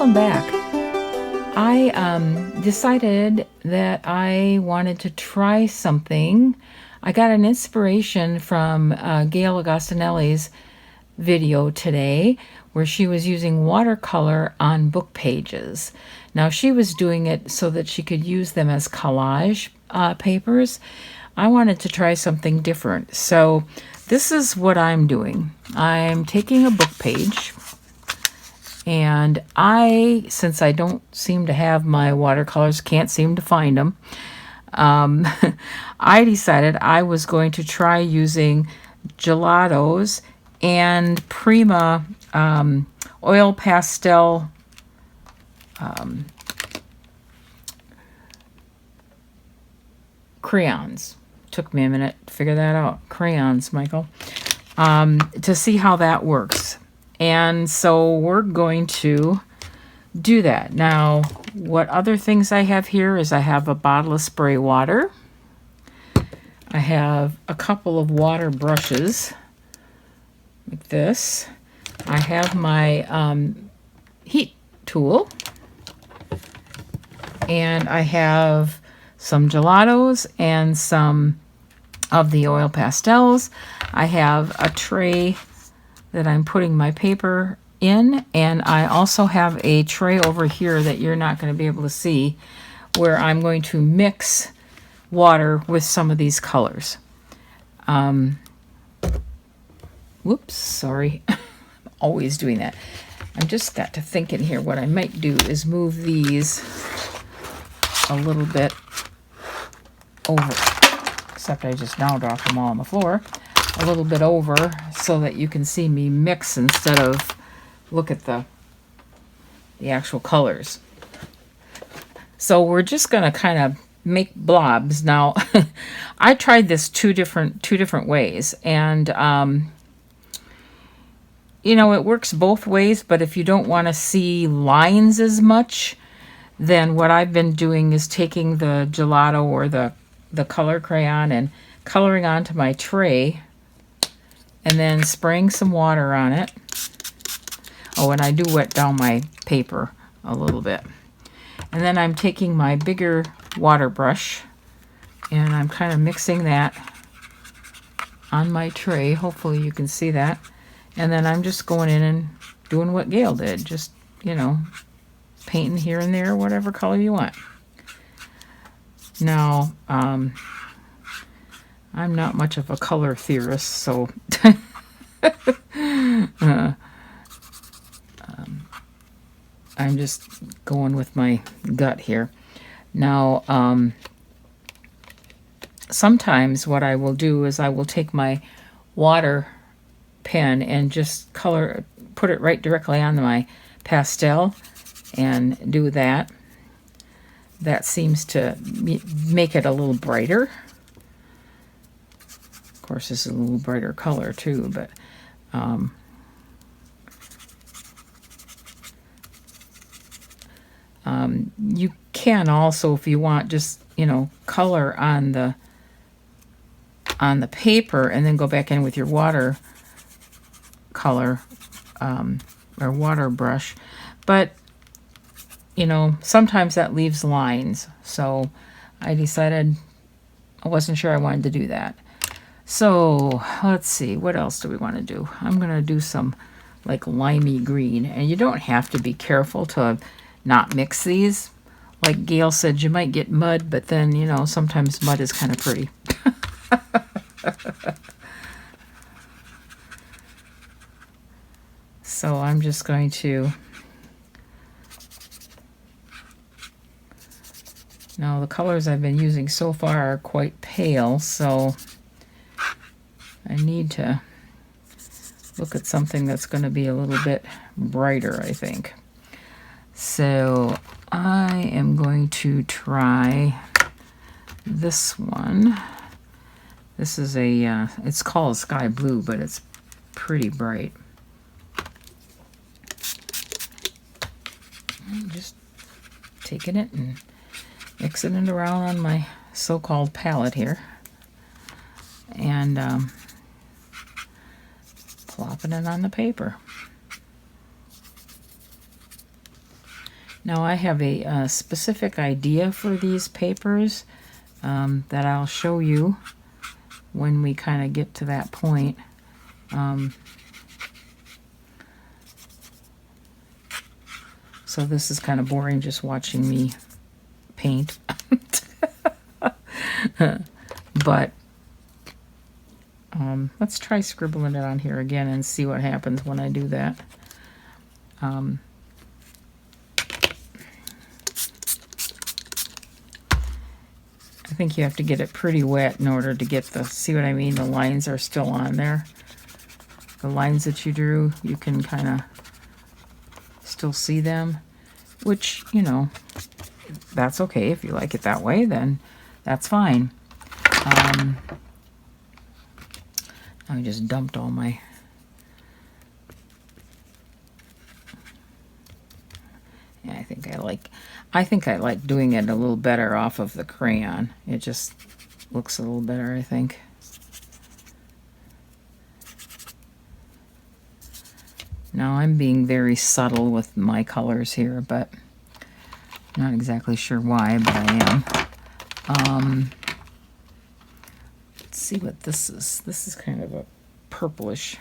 welcome back. I decided that I wanted to try something. I got an inspiration from Gayle Agostinelli's video today where she was using watercolor on book pages. Now she was doing it so that she could use them as collage papers. I wanted to try something different. So this is what I'm doing. I'm taking a book page, and since I don't seem to have my watercolors, can't seem to find them, I decided I was going to try using Gelatos and Prima oil pastel crayons. Took me a minute to figure that out. Crayons, Michael. To see how that works. And so we're going to do that. Now, what other things I have here is I have a bottle of spray water. I have a couple of water brushes like this. I have my heat tool. And I have some Gelatos and some of the oil pastels. I have a tray that I'm putting my paper in, and I also have a tray over here that you're not going to be able to see where I'm going to mix water with some of these colors. Whoops, sorry. I'm always doing that. I've just got to thinking here what I might do is move these a little bit over, except I just now dropped them all on the floor, a little bit over so that you can see me mix instead of look at the actual colors. So we're just going to kind of make blobs. Now, I tried this two different ways, and it works both ways, but if you don't want to see lines as much, then what I've been doing is taking the gelato or the color crayon and coloring onto my tray and then spraying some water on it. Oh, and I do wet down my paper a little bit. And then I'm taking my bigger water brush and I'm kind of mixing that on my tray. Hopefully you can see that. And then I'm just going in and doing what Gayle did. Just, painting here and there, whatever color you want. Now, I'm not much of a color theorist, so I'm just going with my gut here. Now, sometimes what I will do is I will take my water pen and just put it right directly on my pastel and do that. That seems to make it a little brighter. Of course, this is a little brighter color too, but you can also, if you want, just color on the paper and then go back in with your water color or water brush. But sometimes that leaves lines, so I decided I wasn't sure I wanted to do that. So let's see, what else do we want to do? I'm going to do some like limey green, and you don't have to be careful to not mix these. Like Gayle said, you might get mud, but then, sometimes mud is kind of pretty. So I'm just going to... Now, the colors I've been using so far are quite pale, so I need to look at something that's going to be a little bit brighter, I think. So I am going to try this one. This is it's called Sky Blue, but it's pretty bright. I'm just taking it and mixing it around on my so-called palette here. And plopping it on the paper. Now I have a specific idea for these papers that I'll show you when we kind of get to that point. So this is kind of boring just watching me paint. But let's try scribbling it on here again and see what happens when I do that. I think you have to get it pretty wet in order to get the, see what I mean? The lines are still on there. The lines that you drew, you can kind of still see them, which, you know, that's okay. If you like it that way, then that's fine. I just dumped all my... Yeah, I think I like doing it a little better off of the crayon. It just looks a little better, I think. Now I'm being very subtle with my colors here, but not exactly sure why, but I am. Let's see what this is. This is kind of a purplish.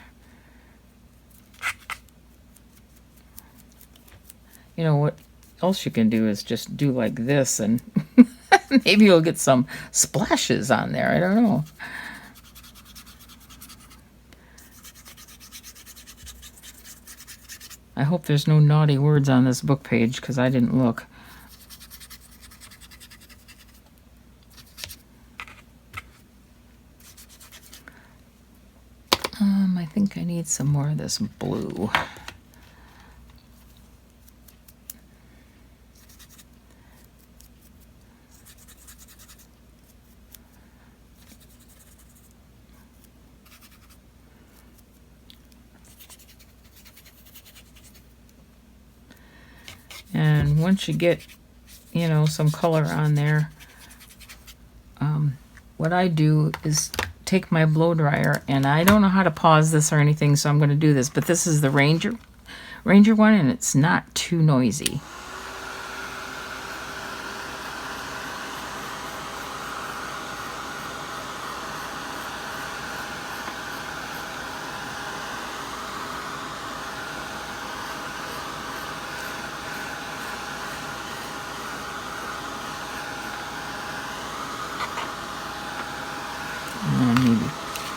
You know what else you can do is just do like this, and maybe you'll get some splashes on there. I don't know. I hope there's no naughty words on this book page because I didn't look. I think I need some more of this blue. And once you get, you know, some color on there, what I do is take my blow dryer, and I don't know how to pause this or anything, so I'm going to do this, but this is the Ranger one, and it's not too noisy.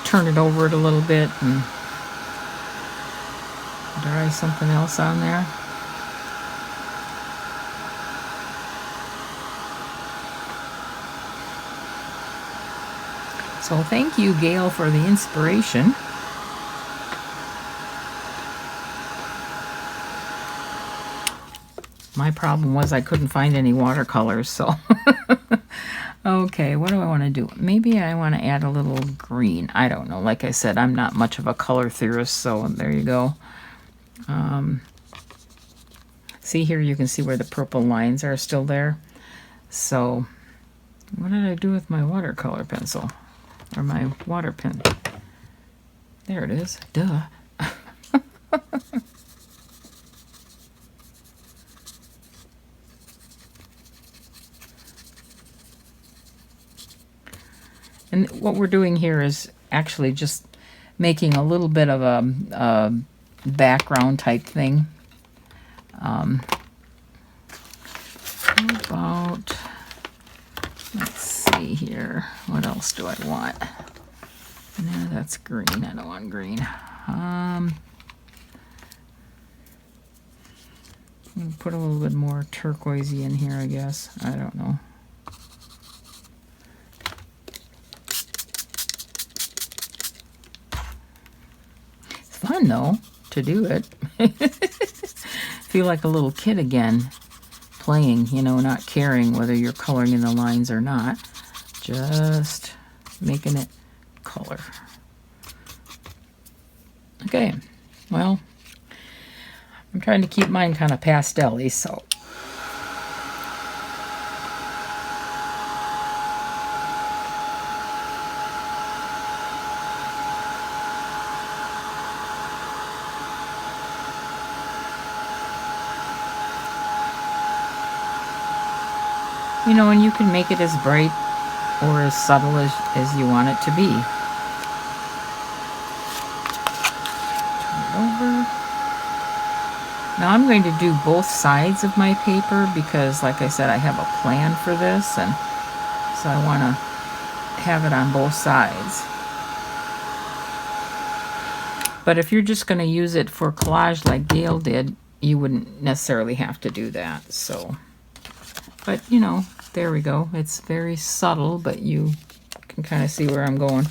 Turn it over it a little bit and dry something else on there. So thank you, Gayle, for the inspiration. My problem was I couldn't find any watercolors, so... Okay, what do I want to do? Maybe I want to add a little green. I don't know. Like I said, I'm not much of a color theorist, so there you go. See here, you can see where the purple lines are still there. So, what did I do with my watercolor pencil? Or my water pen? There it is. Duh. And what we're doing here is actually just making a little bit of a background type thing. How about, let's see here, what else do I want? No, that's green. I don't want green. Put a little bit more turquoisey in here, I guess. I don't know. Fun though to do it. Feel like a little kid again, playing, you know, not caring whether you're coloring in the lines or not, just making it color. Okay, well, I'm trying to keep mine kind of pastel-y, so You know, and you can make it as bright or as subtle as you want it to be. Turn it over. Now I'm going to do both sides of my paper because, like I said, I have a plan for this, and so I want to have it on both sides. But if you're just going to use it for collage like Gayle did, you wouldn't necessarily have to do that. So, but you know, there we go. It's very subtle, but you can kind of see where I'm going.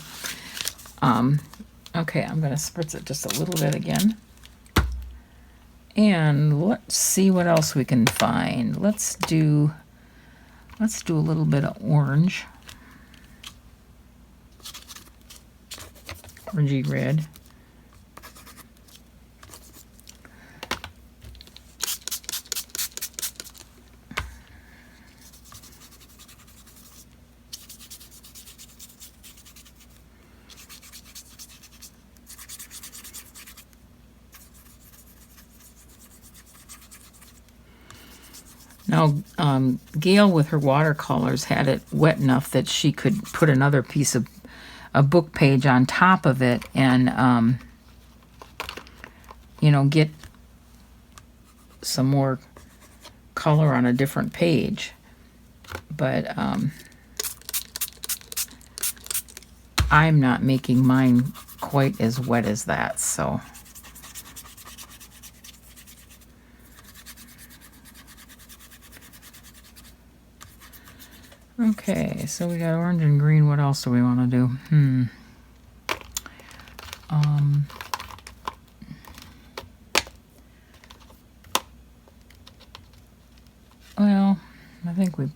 Okay, I'm going to spritz it just a little bit again. And let's see what else we can find. Let's do a little bit of orange. Orangey red. Now, Gayle with her watercolors had it wet enough that she could put another piece of a book page on top of it and, you know, get some more color on a different page. But I'm not making mine quite as wet as that, so... Okay, so we got orange and green. What else do we want to do? Well, I think we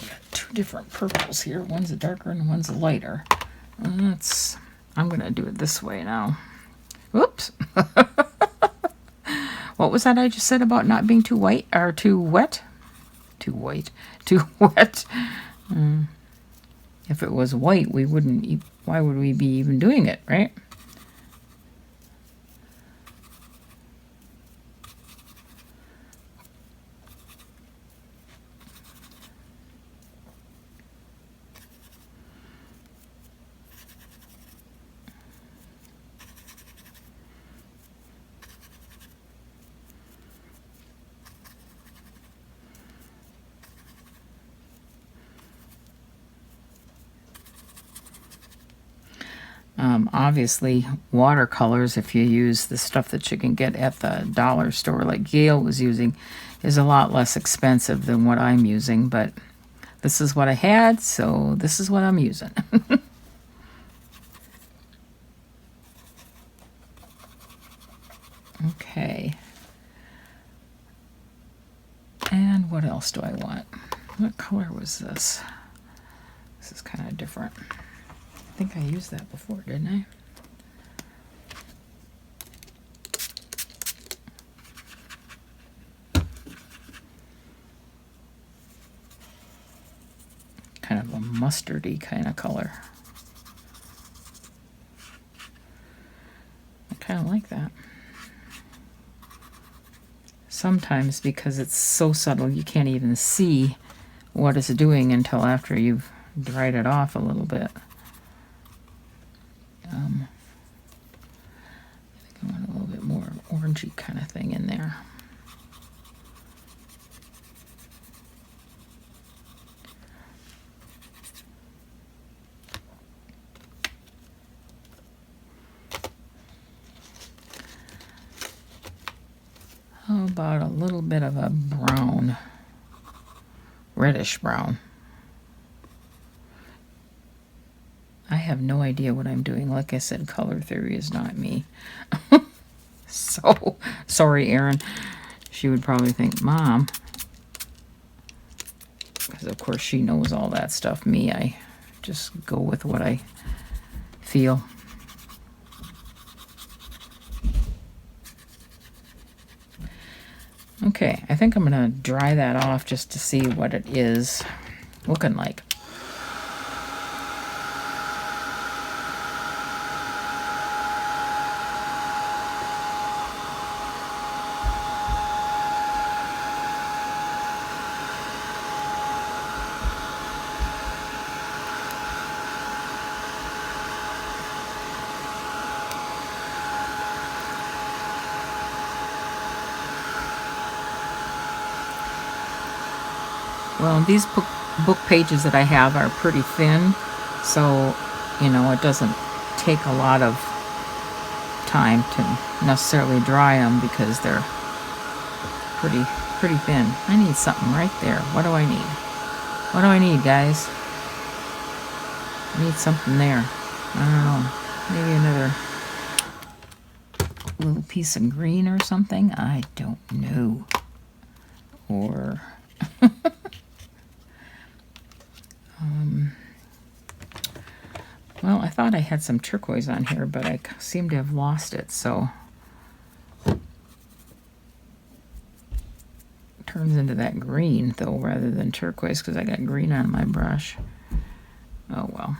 got two different purples here. One's a darker and one's a lighter. I'm going to do it this way now. Whoops. What was that I just said about not being too white or too wet? Too white. Too wet. If it was white, we wouldn't. Why would we be even doing it, right? Obviously, watercolors, if you use the stuff that you can get at the dollar store like Gayle was using, is a lot less expensive than what I'm using, but this is what I had, so this is what I'm using. Okay. And what else do I want? What color was this? This is kind of different. I think I used that before, didn't I? Kind of a mustardy kind of color. I kind of like that. Sometimes because it's so subtle you can't even see what it's doing until after you've dried it off a little bit. I think I want a little bit more orangey kind of thing in there. How about a little bit of a brown, reddish brown? I have no idea what I'm doing. Like I said, color theory is not me. So, sorry, Erin. She would probably think, Mom, because of course she knows all that stuff. Me, I just go with what I feel. Okay, I think I'm going to dry that off just to see what it is looking like. Well, these book pages that I have are pretty thin, so, you know, it doesn't take a lot of time to necessarily dry them because they're pretty thin. I need something right there. What do I need? What do I need, guys? I need something there. I don't know. Maybe another little piece of green or something. I don't know. Or well, I thought I had some turquoise on here, but I seem to have lost it, so it turns into that green, though, rather than turquoise, because I got green on my brush. Oh, well.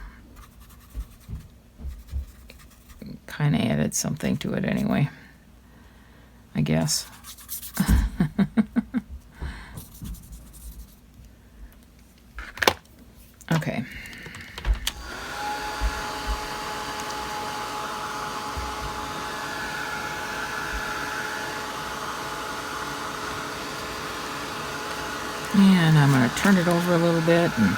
Kind of added something to it anyway, I guess. Okay. And I'm going to turn it over a little bit and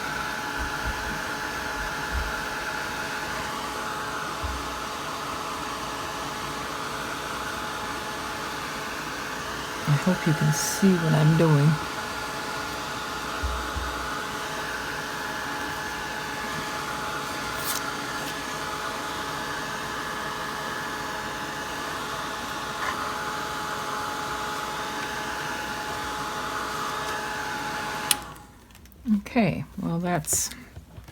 I hope you can see what I'm doing. Okay, well, that's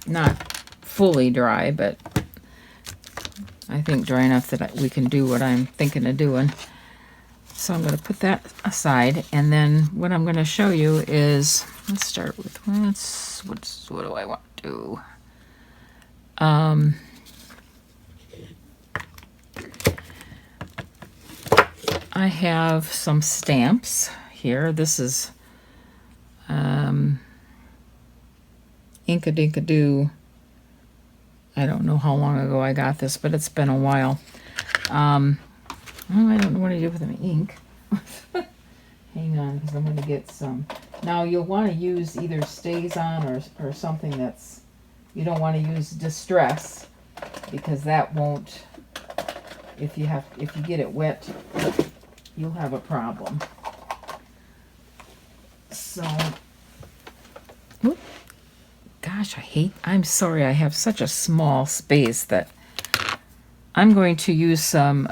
not fully dry, but I think dry enough that we can do what I'm thinking of doing. So I'm going to put that aside, and then what I'm going to show you is, let's start with, what do I want to do? I have some stamps here. This is Inkadinkadoo. I don't know how long ago I got this, but it's been a while. Oh, I don't know what to do with the ink. Hang on, because I'm going to get some. Now, you'll want to use either StazOn or something that's, you don't want to use Distress, because that won't, if you get it wet, you'll have a problem. So, whoop. Gosh, I'm sorry, I have such a small space that I'm going to use some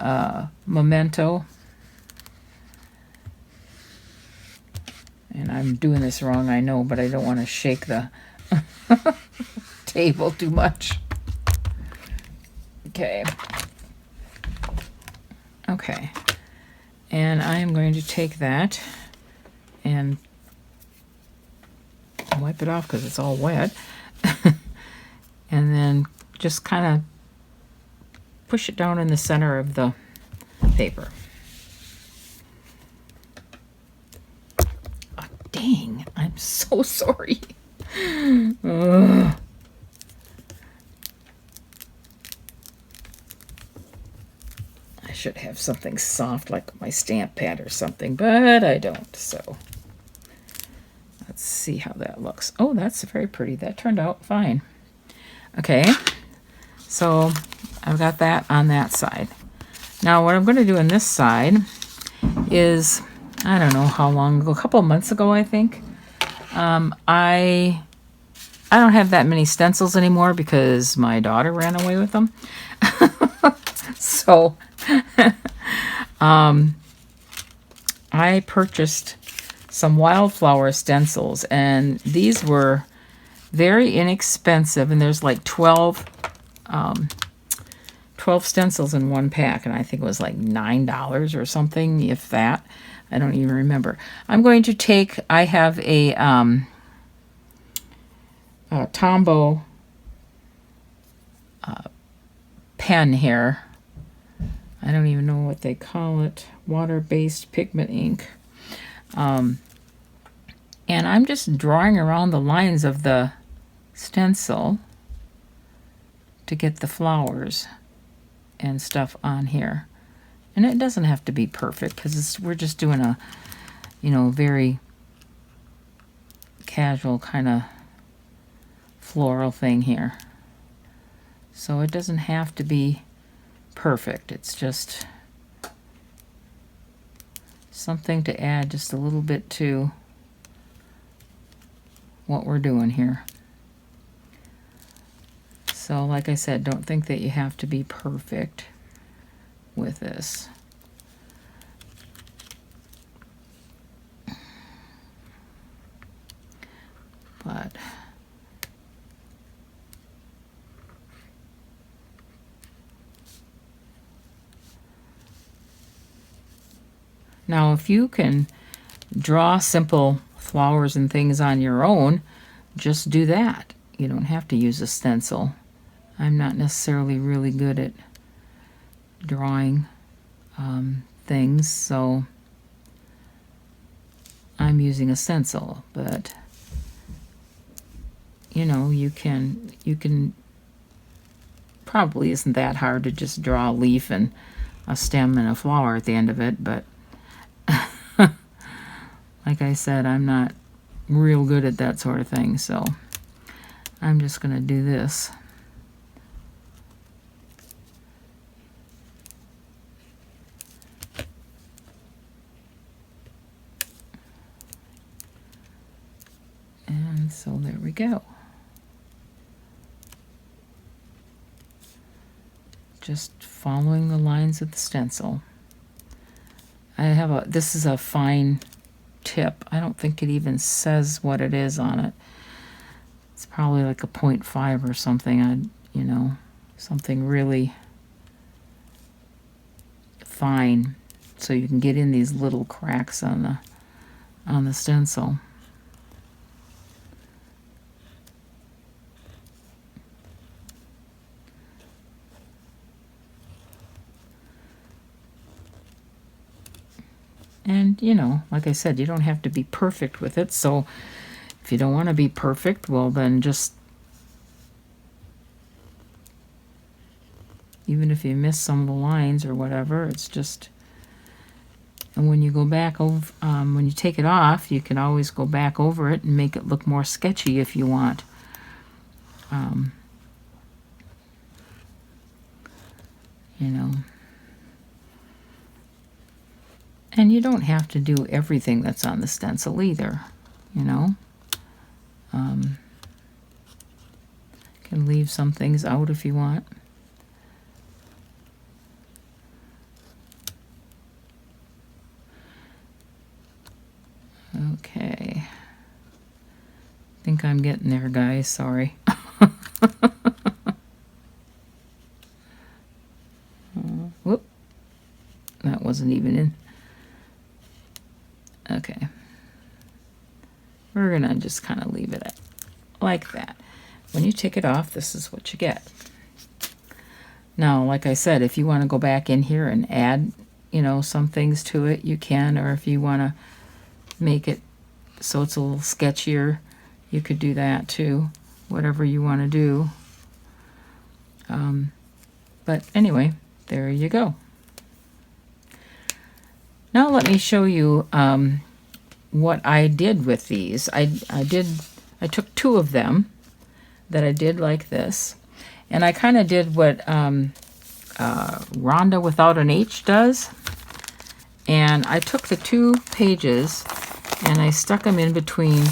Memento. And I'm doing this wrong, I know, but I don't want to shake the table too much. Okay. Okay. And I am going to take that and wipe it off because it's all wet. And then just kind of push it down in the center of the paper. Oh, dang, I'm so sorry. Ugh. I should have something soft like my stamp pad or something, but I don't, so let's see how that looks. Oh, that's very pretty. That turned out fine. Okay, so I've got that on that side. Now what I'm going to do on this side is, I don't know how long ago, a couple of months ago, I think. I don't have that many stencils anymore because my daughter ran away with them. So I purchased some wildflower stencils, and these were very inexpensive, and there's like 12 stencils in one pack, and I think it was like $9 or something, if that. I don't even remember. I'm going to take, I have a Tombow pen here. I don't even know what they call it. Water-based pigment ink. And I'm just drawing around the lines of the stencil to get the flowers and stuff on here. And it doesn't have to be perfect because we're just doing a, very casual kind of floral thing here. So it doesn't have to be perfect. It's just something to add just a little bit to what we're doing here. So like I said, don't think that you have to be perfect with this. But now if you can draw simple flowers and things on your own, just do that. You don't have to use a stencil. I'm not necessarily really good at drawing things, so I'm using a stencil, but you know, you can probably isn't that hard to just draw a leaf and a stem and a flower at the end of it, but like I said, I'm not real good at that sort of thing, so I'm just going to do this. And so there we go. Just following the lines of the stencil. This is a fine tip. I don't think it even says what it is on it. It's probably like a 0.5 or something. You know, something really fine, so you can get in these little cracks on the stencil. And, you know, like I said, you don't have to be perfect with it. So if you don't want to be perfect, well, then just, even if you miss some of the lines or whatever, it's just, and when you go back over, when you take it off, you can always go back over it and make it look more sketchy if you want. You know. And you don't have to do everything that's on the stencil either, you know. Can leave some things out if you want. Okay. I think I'm getting there, guys. Sorry. Whoop. That wasn't even in. Okay. We're going to just kind of leave it at, like that. When you take it off, this is what you get. Now, like I said, if you want to go back in here and add, you know, some things to it, you can. Or if you want to make it so it's a little sketchier, you could do that too. Whatever you want to do. But anyway, there you go. Now let me show you what I did with these. I took two of them that I did like this, and I kind of did what Ronda without an H does. And I took the 2 pages and I stuck them in between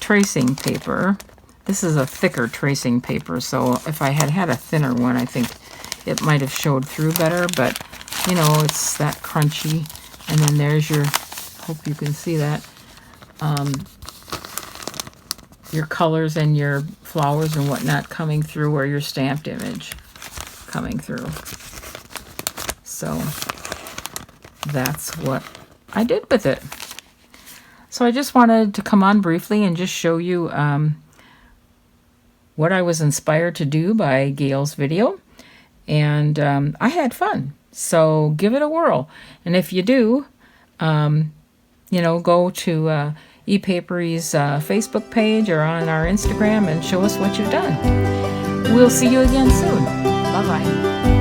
tracing paper. This is a thicker tracing paper, so if I had had a thinner one, I think it might have showed through better, but you know, it's that crunchy. And then there's your, hope you can see that, your colors and your flowers and whatnot coming through, or your stamped image coming through. So that's what I did with it. So I just wanted to come on briefly and just show you what I was inspired to do by Gayle's video. And I had fun. So give it a whirl. And if you do, you know, go to ePapery's Facebook page or on our Instagram and show us what you've done. We'll see you again soon. Bye-bye.